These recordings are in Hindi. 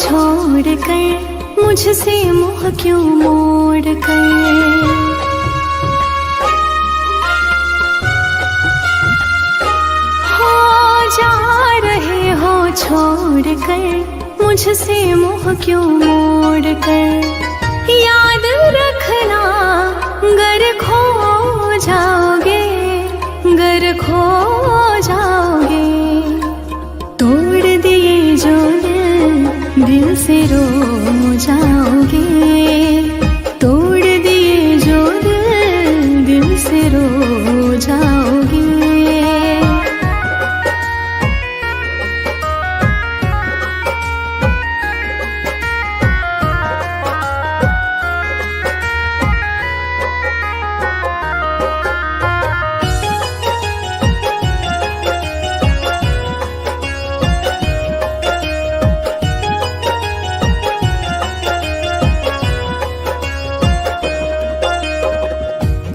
छोड़ कर मुझसे मुँह क्यों मोड़ कर। हो जा रहे हो छोड़ कर मुझसे मुँह क्यों मोड़ कर। याद रखना गर खो जाओगे, गर खो जाओगे। तोड़ दिए जो दिल से रो जाओगे। तोड़ दिए जो दिल से रो जाओगे।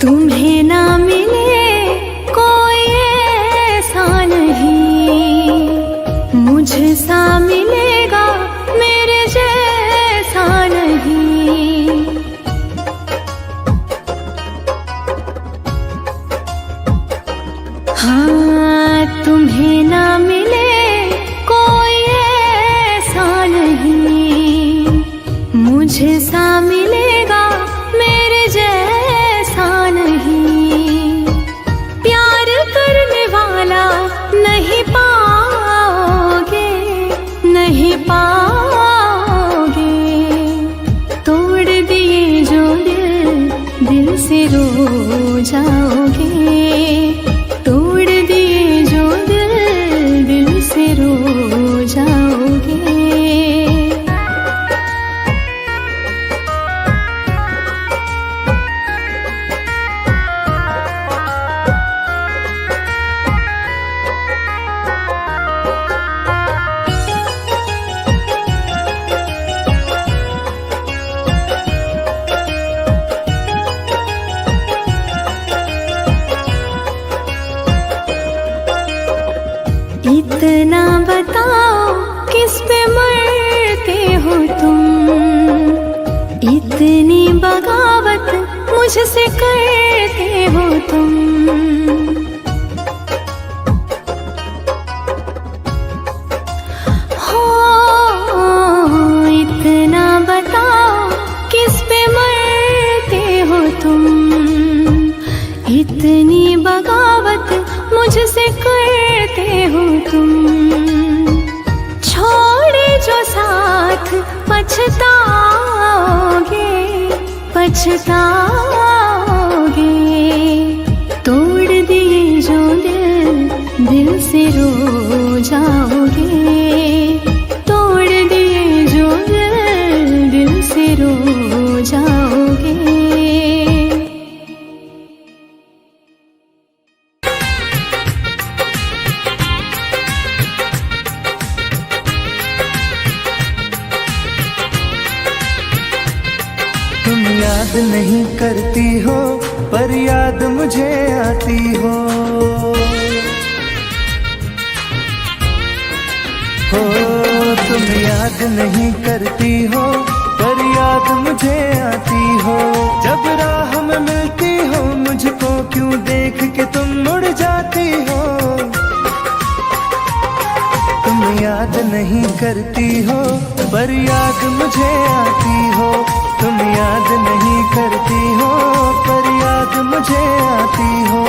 तुम्हें ना मिले कोई ऐसा नहीं, मुझसा मिलेगा मेरे जैसा नहीं। हाँ तुम्हें ना मिले कोई ऐसा नहीं, मुझसा मिलेगा मेरे जैसा नहीं। प्यार करने वाला नहीं पाओगे, नहीं पाओगे। तोड़ दिए जो दिल से रो जाओगे। तोड़ दिए जो दिल से रो जाओगे। इतना बताओ किस पे मरते हो तुम, इतनी बगावत मुझसे करते हो तुम। हो इतना बताओ किस पे मरते हो तुम, इतनी बगावत मुझसे करते हो तुम। छोड़े जो साथ पछताओगे, पछताओगे। तोड़ दिए जो दिल से रो जाओगे। तोड़ दिए जो दिल से रो जाओगे। याद नहीं करती हो पर याद मुझे आती हो। तुम याद नहीं करती हो पर याद मुझे आती हो। जब राह में मिलती हो मुझको क्यों देख के तुम मुड़ जाती हो। तुम याद नहीं करती हो पर याद मुझे आती हो। तुम याद नहीं करती हो पर याद मुझे आती हो।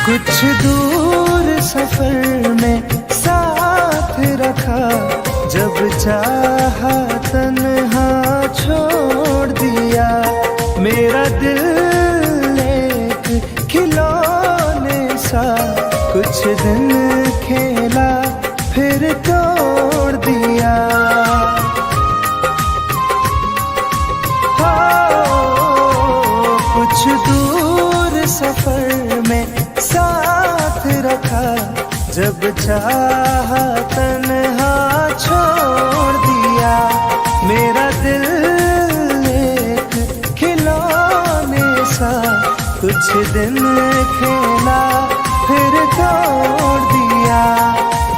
कुछ दूर सफर में साथ रखा, जब चाहा तन्हा छोड़ दिया। मेरा दिल एक खिलौने सा कुछ दिन खेला फिर तोड़ दिया। कुछ दूर सफर में साथ रखा, जब चाहा तन्हा छोड़ दिया, मेरा दिल एक खिलौने सा कुछ दिन खेला फिर तोड़ दिया।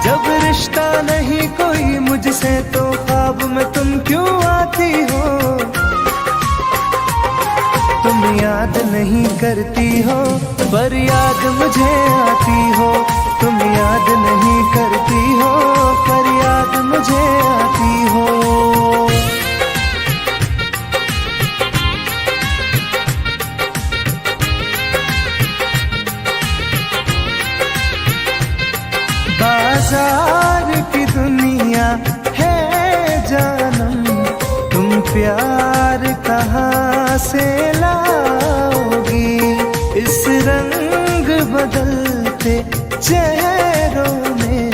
जब रिश्ता नहीं कोई मुझसे तो ख्वाब में तुम क्यों आती हो? तुम याद नहीं करती हो पर याद मुझे आती हो। तुम याद नहीं करती हो पर याद मुझे आती हो। बाजार की दुनिया है जानम, तुम प्यार कहाँ से लाओगी? इस रंग बदलते चेहरों में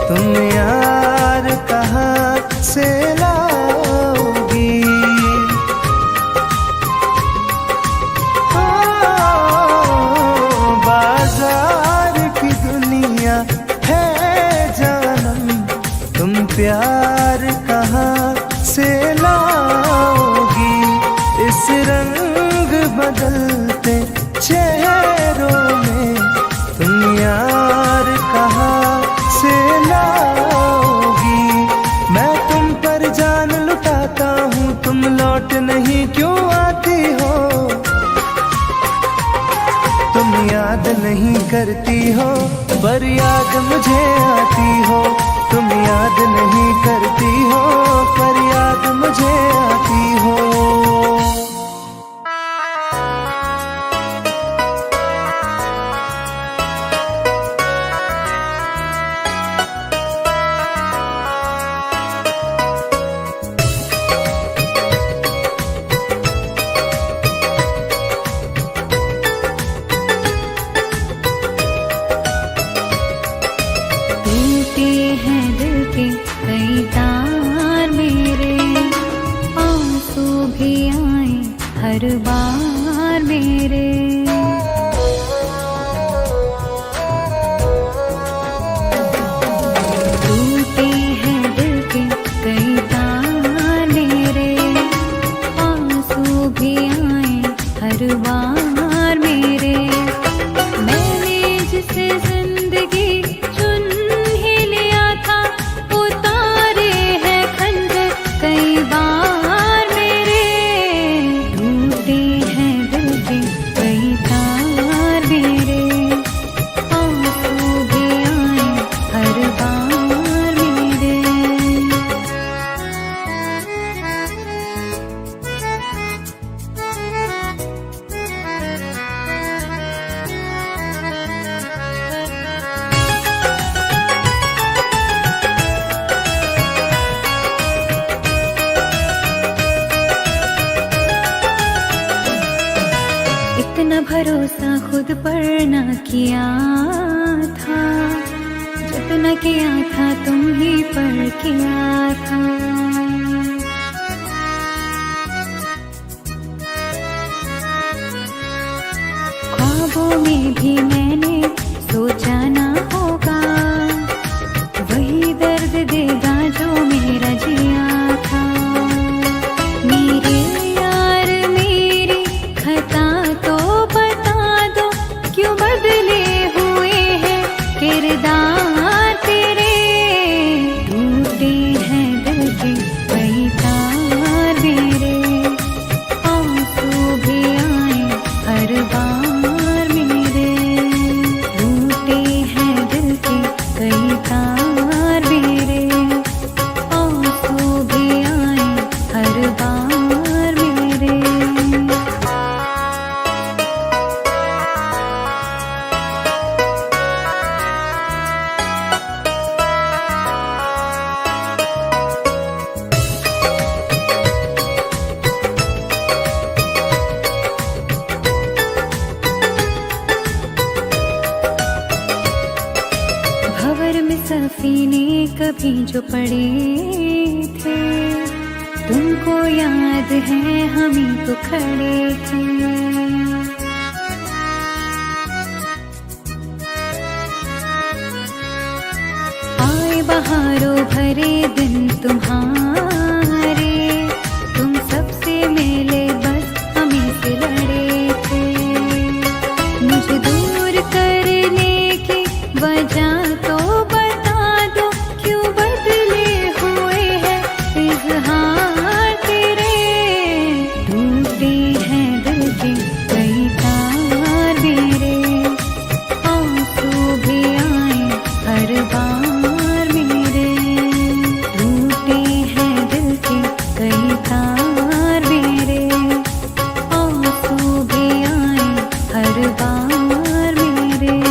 तुम यार कहाँ से लाओगी? बाजार की दुनिया है जानम, तुम प्यार कहाँ से लाओगी? इस रंग बदलते चेहरों में तुम यार कहाँ से लाओगी? मैं तुम पर जान लुटाता हूँ, तुम लौट नहीं क्यों आती हो? तुम याद नहीं करती हो पर याद मुझे आती हो। तुम याद नहीं करती हो पर याद मुझे आती हो। टूटे हैं दिल के कई तार मेरे, आंसू भी आए हर बार मेरे। टूटे हैं दिल के कई तार मेरे, आंसू भी आए हर बार मेरे। मैंने जिसे जिंदगी चुन ही लिया था, उतारे हैं खंजर कई बार मेरे। टूटे हैं दिल के कई तार मेरे, आंसू भी आए हर बार मेरे। इतना भरोसा खुद पर न किया था, जितना किया था तुम ही पर किया था। ख्वाबों में भी मैंने सोचा ना होगा, वही दर्द देगा जो मेरा जिया था। मेरे यार मेरी खता तो बता दो, क्यों बदले हुए हैं किरदार तेरे। टूटे हैं दिल के कई तार मेरे, आंसू भी आए हर बार मेरे। टूटे हैं दिल के कई तार मेरे, आंसू भी आए हर बार मेरे। भंवर में सफीने कभी जो पड़े थे, तुमको याद है हम ही तो खड़े थे। बहारों भरे दिन तुम्हारे, तुम सबसे मिले बस हमें से लड़े थे। मुझे दूर करने की वजह तो बता दो, क्यों बदले हुए हैं इज़हार तेरे। टूटे हैं दिल के कई तार मेरे, आंसू भी आए हर बार मेरे। टूटे हैं दिल के कई तार मेरे, आंसू भी आए हर बार मेरे।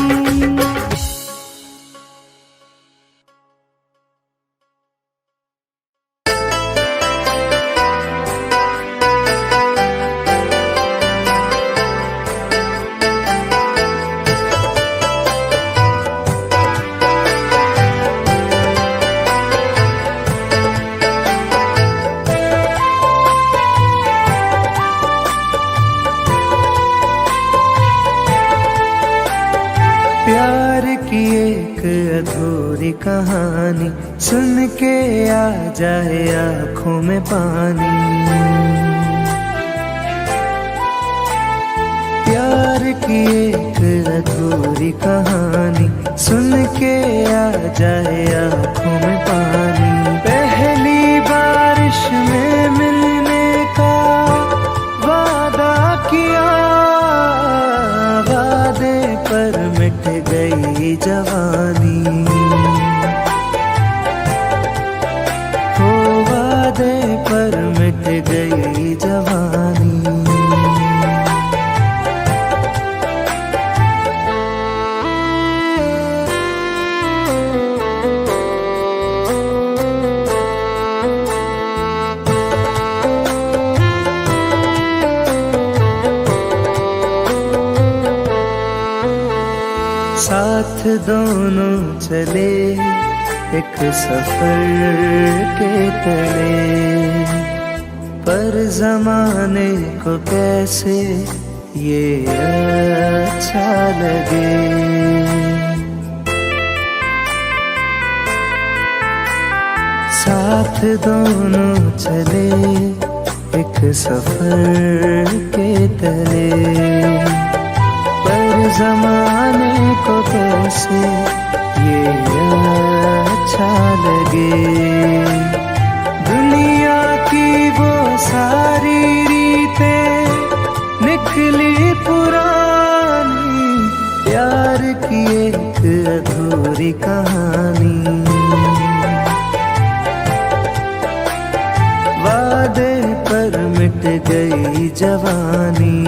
प्यार की एक अधूरी कहानी सुन के आ जाए आंखों में पानी। प्यार की एक अधूरी कहानी सुन के आ जाए आंखों में पानी। पहली बारिश में मिलने का वादा किया, वादे पर मिट गई जवानी। हो वादे पर मिट गई जवानी। साथ दोनों चले एक सफर के तले, पर जमाने को कैसे ये अच्छा लगे। साथ दोनों चले एक सफर के तले, पर जमाने को कैसे ये अच्छा लगे। दुनिया की वो सारी रीतें निकली पुरानी, प्यार की एक अधूरी कहानी। वादे पर मिट गई जवानी।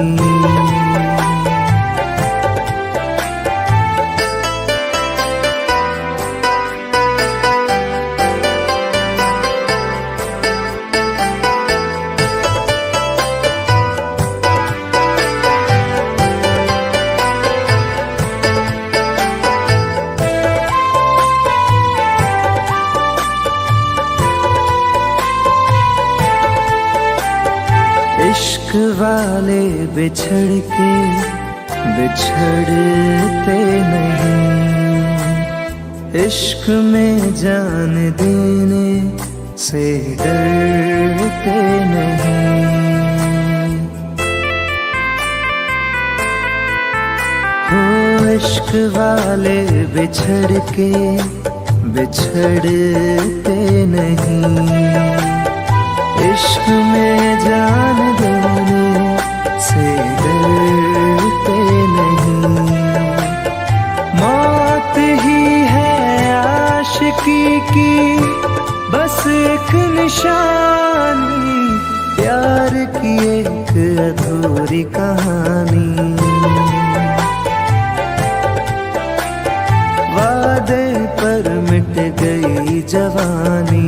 इश्क वाले बिछड़ के बिछड़ते नहीं, इश्क में जान देने से डरते नहीं। हो इश्क वाले बिछड़ के बिछड़ते नहीं, इश्क में जान देने से डरते नहीं। मौत ही है आशिकी की बस एक निशानी, प्यार की एक अधूरी कहानी। वादे पर मिट गई जवानी।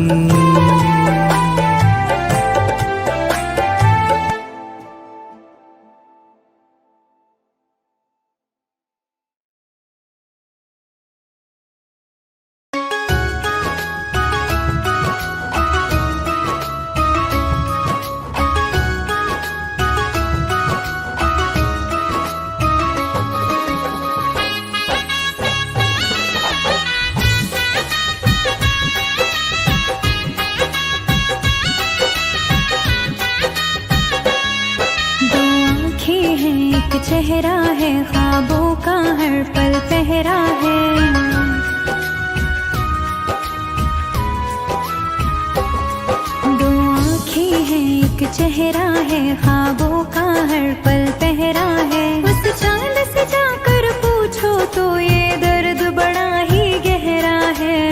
चेहरा है, ख्वाबों का हर पल पहरा है। दो आँखें हैं, एक चेहरा है, ख्वाबों का हर पल पहरा है। उस चांद से जाकर पूछो तो ये दर्द बड़ा ही गहरा है।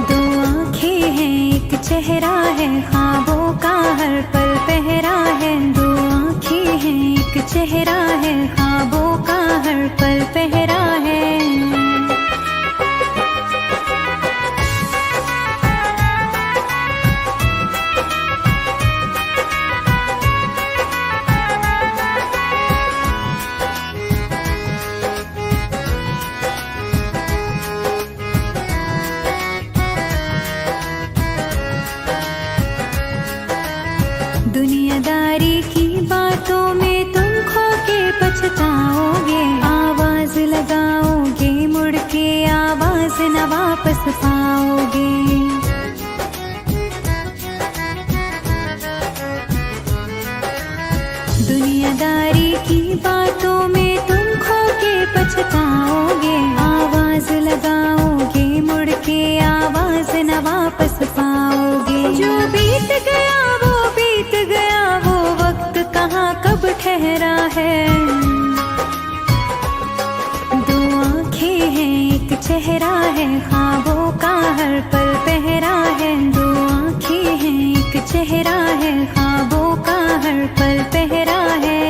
दो आँखें हैं, एक चेहरा है, ख्वाबों का हर पल पहरा है। दो आँखें हैं, एक चेहरा है, ख्वाबों का हर पल पहरा है। दुनियादारी की बातों में तुम खो के पछताओगे। आवाज लगाओगे, मुड़ के आवाज न वापस पाओगे। दुनियादारी की बातों में तुम खो के पछताओगे। आवाज लगाओगे, मुड़ के आवाज न वापस पाओगे। जो बीत गया वो बीत गया, वो वक्त कहाँ कब ठहरा है। दो आँखें हैं, एक चेहरा है, ख्वाबों का हर पल पहरा है। दो आँखें हैं, एक चेहरा है, ख्वाबों का हर पल पहरा है।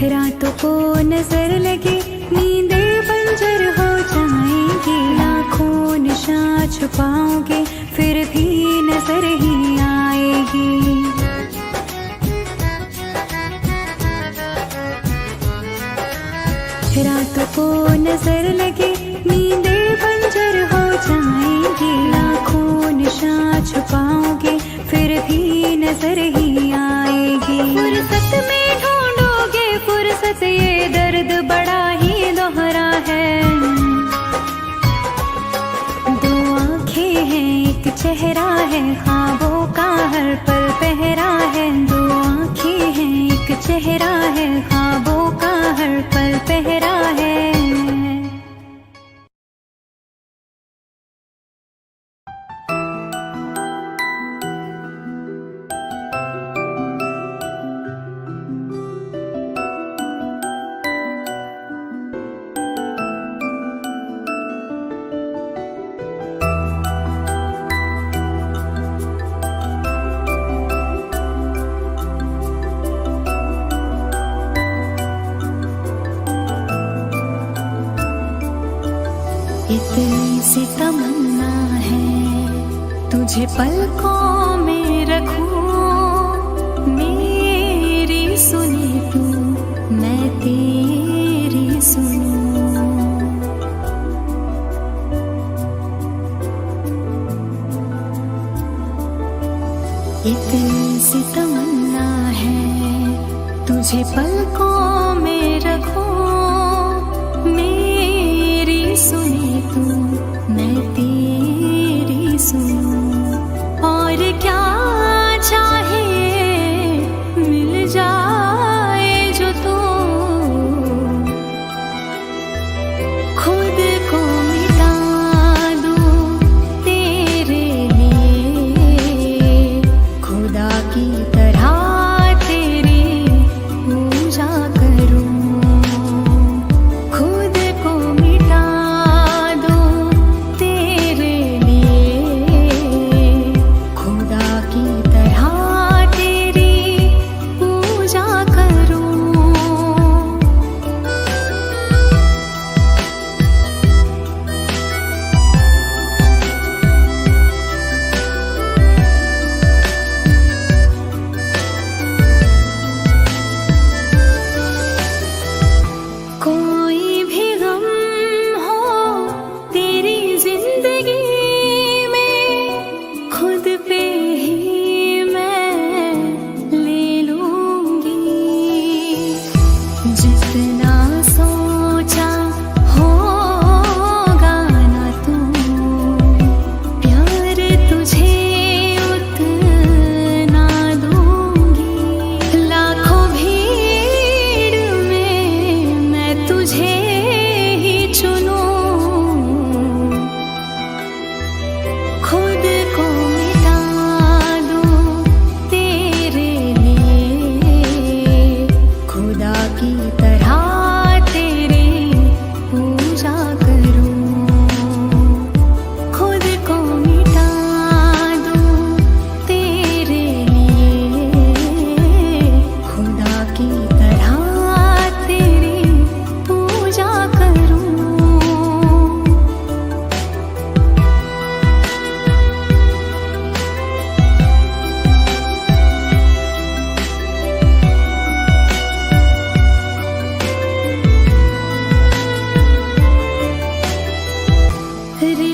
रातों को नजर लगे, नींदें बंजर हो जाएंगी। लाखों निशान छुपाओगे, फिर भी नजर ही आएगी। रातों को नजर लगे, नींदें बंजर हो जाएंगी। लाखों निशान छुपाओगे, फिर भी नजर ही आएगी। फुर्सत में ढूंढोगे फुर्सत, ये दर्द बड़ा ही दोहरा है। दो आँखें हैं, एक चेहरा है, ख्वाबों का हर पल पहरा है। दो आँखें हैं, एक चेहरा है, ख्वाबों का हर पल पहरा है। इतनी सी तमन्ना है, तुझे पलकों में रखूं। मेरी सुनी तू, मैं तेरी सुनूं। इतनी सी तमन्ना है, तुझे पलकों में रखूं। मेरी सुनी तू, मैं तेरी सुनूं। और क्या चाहे मिल जाए जो तू, खुद को मिटा दूं तेरे लिए। खुदा की तरह तेरी पूजा करूं।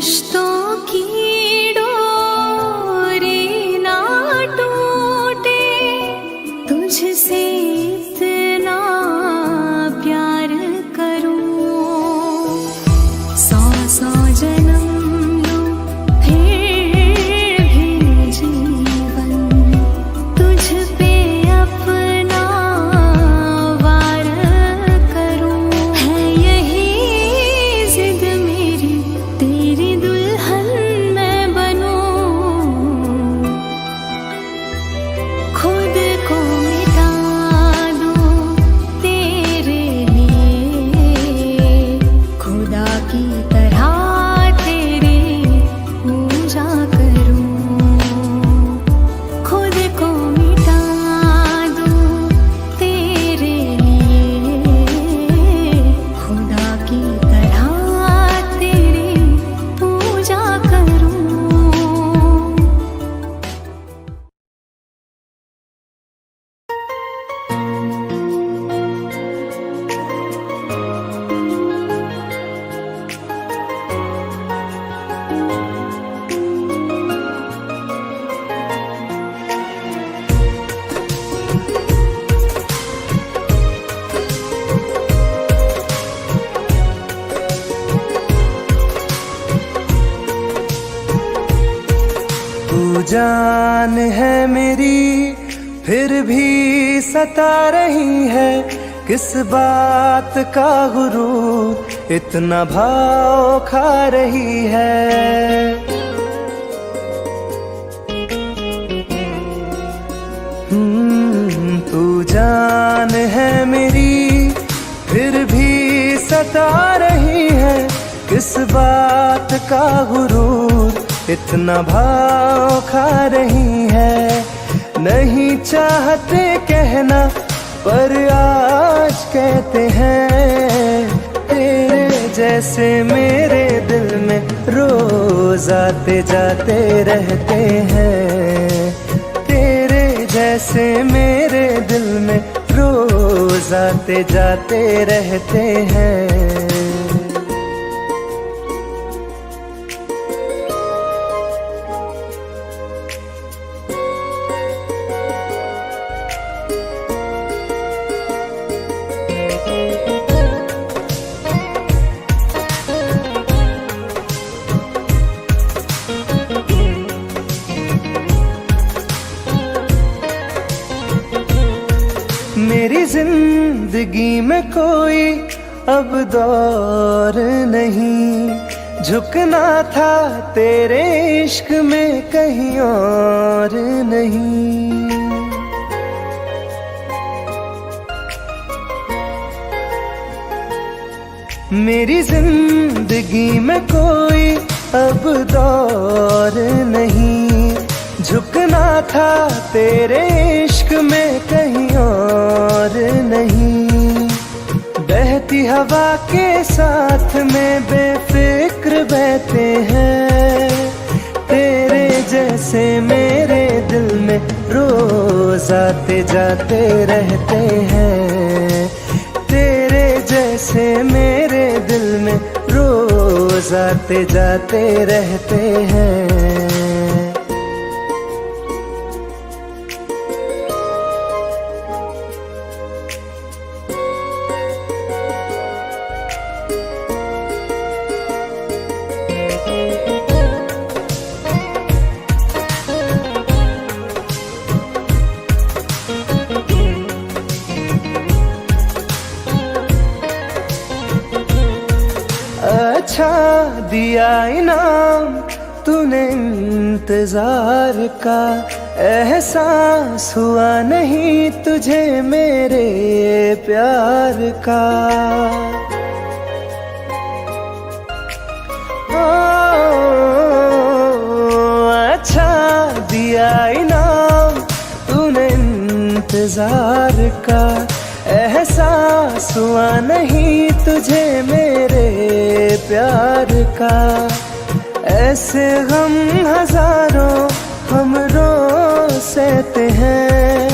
रिश्तों की डोरी ना टूटे, तुझसे इतना प्यार करूं, सौ सौ जन्म लो फिर भी जीवन तुझ पे अपना वार करूं। है यही जिद मेरी, तेरी दुल्हन मैं बनूं, खुद को मिटा दूं तेरे लिए, खुदा की तरह तेरी पूजा करूं, खुद को मिटा दूं तेरे लिए, खुदा की तरह तेरी पूजा करूं। तू जान है मेरी फिर भी सता रही है, किस बात का गुरूर इतना भाव खा रही है। तू जान है मेरी फिर भी सता रही है, किस बात का गुरूर इतना भाव खा रही है। नहीं चाहते कहना पर आज कहते हैं, तेरे जैसे मेरे दिल में रोज आते जाते रहते हैं, तेरे जैसे मेरे दिल में रोज आते जाते रहते हैं। मेरी जिंदगी में कोई अब दौर नहीं, झुकना था तेरे इश्क में कहीं और नहीं। मेरी जिंदगी में कोई अब दौर नहीं, झुकना था तेरे इश्क में कहीं और नहीं। बहती हवा के साथ में बेफिक्र बहते हैं, तेरे जैसे मेरे दिल में रोज आते जाते रहते हैं, तेरे जैसे मेरे दिल में रोज आते जाते रहते हैं। अच्छा दिया इनाम तूने इंतजार का, एहसास हुआ नहीं तुझे मेरे प्यार का। अच्छा दिया इनाम तूने इंतजार का, एहसास हुआ नहीं तुझे मेरे प्यार का। ऐसे गम हजारों हम रोज सहते हैं,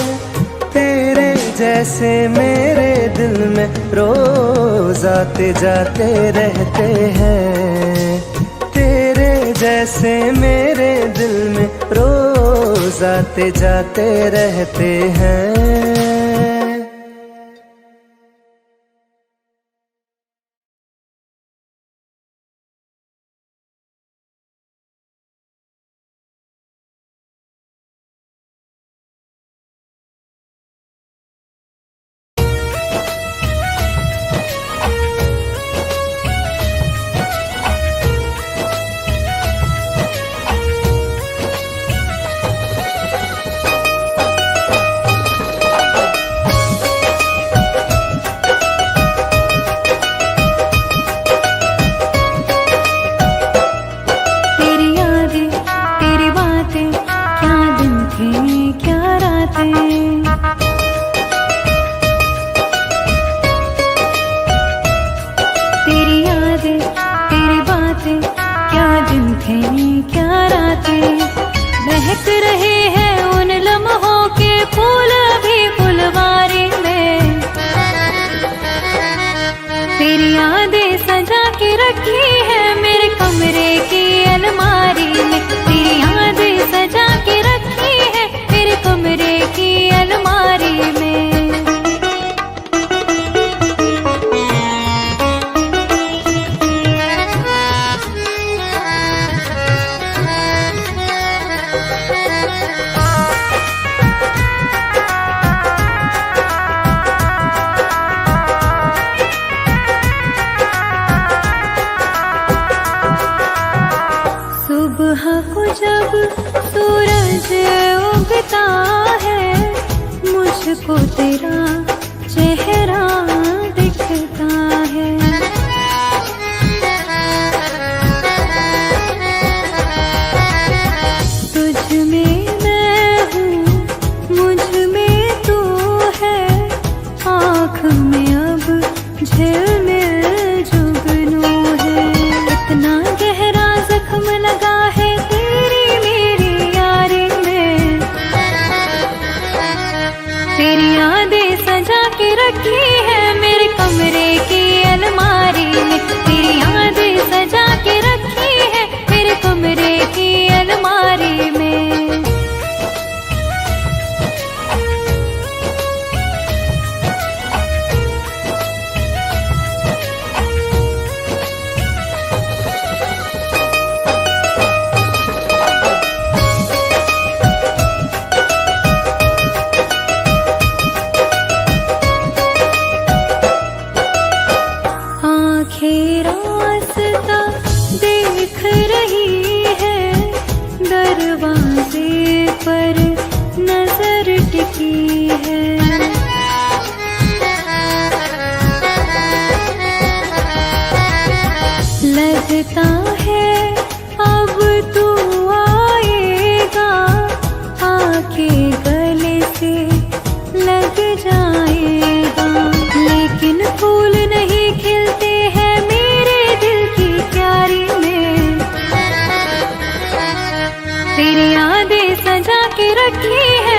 तेरे जैसे मेरे दिल में रोज आते जाते रहते हैं, तेरे जैसे मेरे दिल में रोज आते जाते रहते हैं। क्या रातें महक रहे हैं उन लम्हों के फूल भी फुलवारी में। तेरी यादें सजा के रखी है मेरे कमरे की अलमारी में। तेरी यादें सजा के रखी है मेरे कमरे की अलमारी में। सुबह को जब सूरज उगता है मुझको तेरा चेहरा दिखता है। तुझ में मैं हूँ मुझ में तू है, आँख में अब झिलमिल जुगनू है। इतना गहरा जख्म लगा है तेरी मेरी यारी में। तेरी यादें सजा के रखी है मेरे कमरे की अलमारी में। तेरी यादें सजा के रखी है मेरे कमरे की अलमारी में। आँखें रास्ता देख रही है, दरवाजे पर नजर टिकी है। लगता है अब तू आएगा, आके गले से लग जाएगा। लेकिन फूल नहीं खिलते हैं मेरे दिल की क्यारी में। तेरी यादें सजा के रखी है